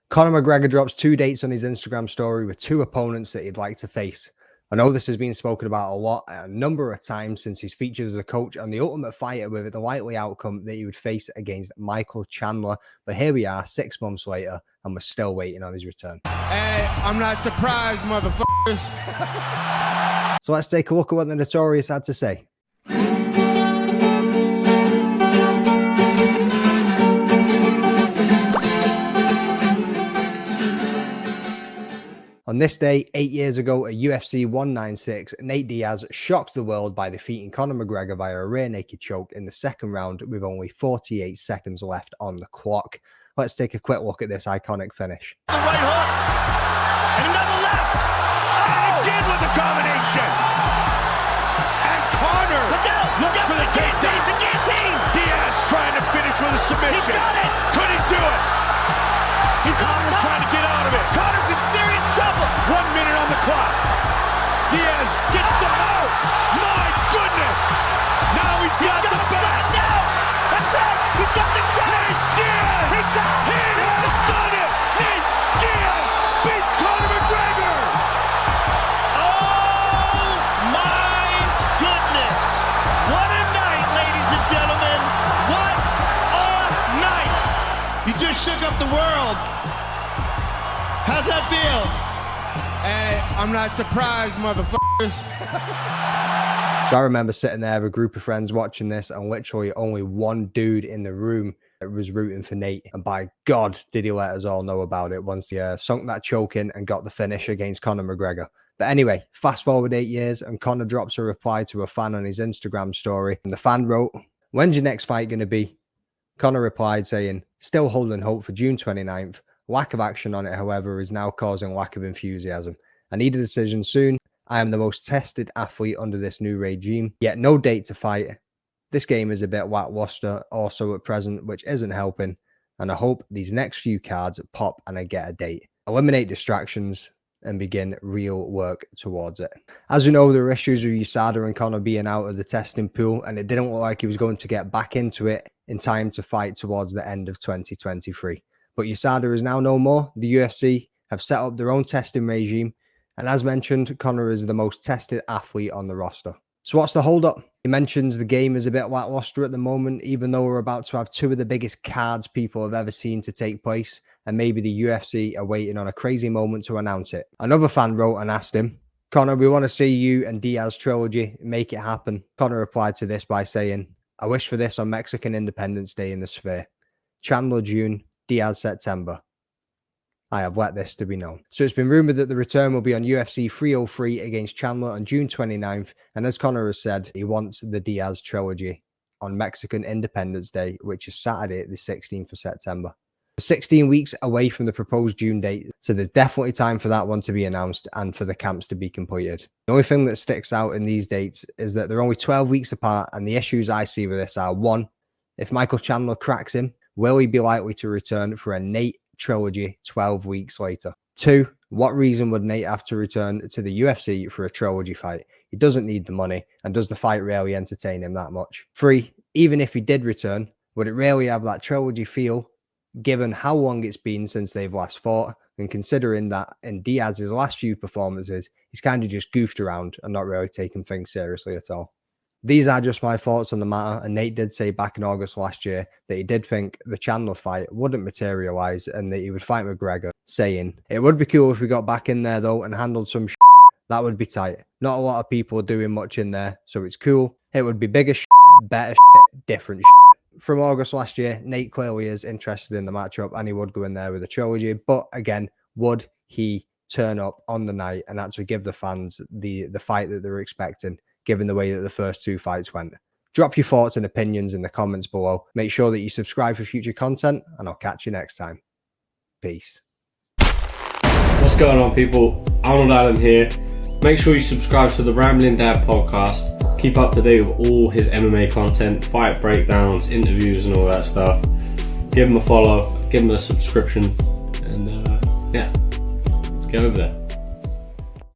Conor McGregor drops 2 dates on his Instagram story with 2 opponents that he'd like to face. I know this has been spoken about a lot a number of times since his features as a coach on The Ultimate Fighter, with the likely outcome that he would face against Michael Chandler. But here we are 6 months later and we're still waiting on his return. Hey, I'm not surprised, motherfuckers. So let's take a look at what the Notorious had to say. On this day, 8 years ago at UFC 196, Nate Diaz shocked the world by defeating Conor McGregor via a rear naked choke in the second round with only 48 seconds left on the clock. Let's take a quick look at this iconic finish. The right hook, and another left, and again with the combination. And Conor looks for the takedown. The guillotine. Diaz trying to finish with a submission. He's got it. Couldn't do it. He's Conor trying to get out of it. Conor's in serious trouble. 1 minute on the clock. Diaz gets the out. My goodness. Now he's got the back. Now. That's it. He's got the check. Nate Diaz. He's done it. Nate Diaz beats Conor McGregor. Oh my goodness. What a night, ladies and gentlemen. What a night. You just shook up the world. How's that feel? Hey, I'm not surprised, motherfuckers. So I remember sitting there with a group of friends watching this, and literally only one dude in the room that was rooting for Nate. And by God, did he let us all know about it once he sunk that choke in and got the finish against Conor McGregor. But anyway, fast forward 8 years and Conor drops a reply to a fan on his Instagram story. And the fan wrote, "When's your next fight going to be?" Conor replied saying, "Still holding hope for June 29th. Lack of action on it, however, is now causing lack of enthusiasm. I need a decision soon. I am the most tested athlete under this new regime, yet no date to fight. This game is a bit lackluster also at present, which isn't helping, and I hope these next few cards pop and I get a date. Eliminate distractions and begin real work towards it." As we know, there were issues with USADA and Conor being out of the testing pool, and it didn't look like he was going to get back into it in time to fight towards the end of 2023. But USADA is now no more. The UFC have set up their own testing regime, and as mentioned, Conor is the most tested athlete on the roster. So what's the holdup? He mentions the game is a bit lackluster at the moment, even though we're about to have 2 of the biggest cards people have ever seen to take place, and maybe the UFC are waiting on a crazy moment to announce it. Another fan wrote and asked him, "Conor, we want to see you and Diaz trilogy. Make it happen." Conor replied to this by saying, "I wish for this on Mexican Independence Day in the Sphere. Chandler June, Diaz September. I have let this to be known." So it's been rumored that the return will be on UFC 303 against Chandler on June 29th. And as Conor has said, he wants the Diaz trilogy on Mexican Independence Day, which is Saturday, the 16th of September. 16 weeks away from the proposed June date. So there's definitely time for that one to be announced and for the camps to be completed. The only thing that sticks out in these dates is that they're only 12 weeks apart. And the issues I see with this are: 1, if Michael Chandler cracks him, will he be likely to return for a Nate trilogy 12 weeks later? 2, what reason would Nate have to return to the UFC for a trilogy fight? He doesn't need the money, and does the fight really entertain him that much? 3, even if he did return, would it really have that trilogy feel, given how long it's been since they've last fought, and considering that in Diaz's last few performances, he's kind of just goofed around and not really taken things seriously at all? These are just my thoughts on the matter, and Nate did say back in August last year that he did think the Chandler fight wouldn't materialize and that he would fight McGregor, saying, "It would be cool if we got back in there though and handled some shit. That would be tight. Not a lot of people are doing much in there, so it's cool. It would be bigger shit, better shit, different shit." From August last year, Nate clearly is interested in the matchup and he would go in there with a trilogy, but again, would he turn up on the night and actually give the fans the fight that they're expecting, given the way that the first 2 fights went? Drop your thoughts and opinions in the comments below. Make sure that you subscribe for future content, and I'll catch you next time. Peace. What's going on, people? Arnold Allen here. Make sure you subscribe to the Rambling Dad podcast. Keep up to date with all his MMA content, fight breakdowns, interviews and all that stuff. Give him a follow, give him a subscription, and yeah, get over there.